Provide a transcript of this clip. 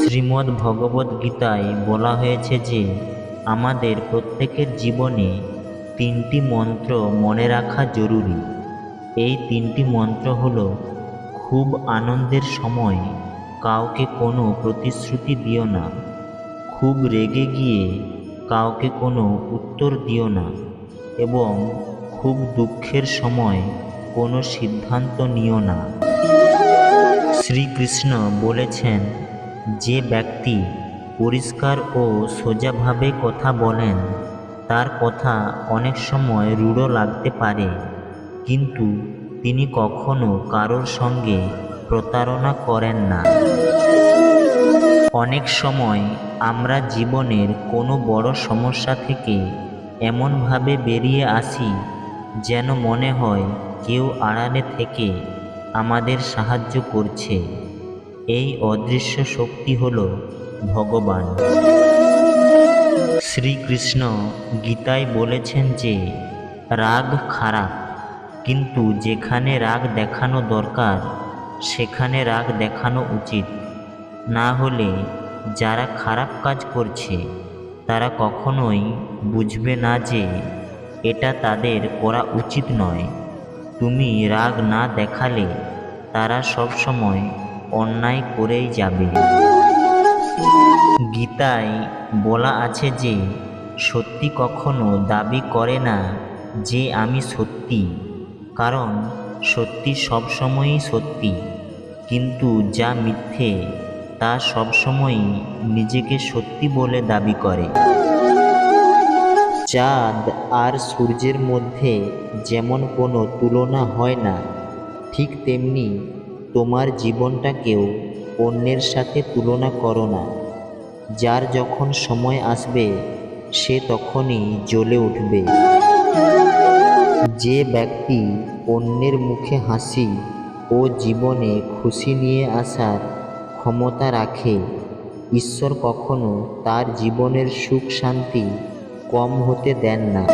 শ্রীমদ্ ভগবদ্ গীতায় বলা হয়েছে যে আমাদের প্রত্যেকের জীবনে 3টি মন্ত্র মনে রাখা জরুরি। এই 3টি মন্ত্র হলো, খুব আনন্দের সময় কাউকে কোনো প্রতিশ্রুতি দিও না, খুব রেগে গিয়ে কাউকে কোনো উত্তর দিও না, এবং খুব দুঃখের সময় কোনো সিদ্ধান্ত নিও না। শ্রীকৃষ্ণ বলেছেন, যে ব্যক্তি পরিষ্কার ও সোজাভাবে কথা বলেন তার কথা অনেক সময় রূঢ় লাগতে পারে, কিন্তু তিনি কখনো কারোর সঙ্গে প্রতারণা করেন না। অনেক সময় আমরা জীবনের কোনো বড় সমস্যা থেকে এমনভাবে বেরিয়ে আসি যেন মনে হয় কেউ আড়ালে থেকে আমাদের সাহায্য করছে। এই অদৃশ্য শক্তি হল ভগবান। শ্রীকৃষ্ণ গীতায় বলেছেন যে রাগ খারাপ, কিন্তু যেখানে রাগ দেখানো দরকার সেখানে রাগ দেখানো উচিত। না হলে যারা খারাপ কাজ করছে তারা কখনোই বুঝবে না যে এটা তাদের করা উচিত নয়। তুমি রাগ না দেখালে তারা সবসময় অন্যায় করেই যাবে। গীতায় বলা আছে যে সত্যি কখনো দাবি করে না যে আমি সত্যি, কারণ সত্যি সবসময়ই সত্যি, কিন্তু যা মিথ্যে তা সবসময়ই নিজেকে সত্যি বলে দাবি করে। চাঁদ আর সূর্যের মধ্যে যেমন কোনো তুলনা হয় না, ঠিক তেমনি তোমার জীবনটাকেও অন্যের সাথে তুলনা করো না। যার যখন সময় আসবে সে তখনই জ্বলে উঠবে। যে ব্যক্তি অন্যের মুখে হাসি ও জীবনে খুশি নিয়ে আসার ক্ষমতা রাখে, ঈশ্বর কখনো তার জীবনের সুখ শান্তি কম হতে দেন না।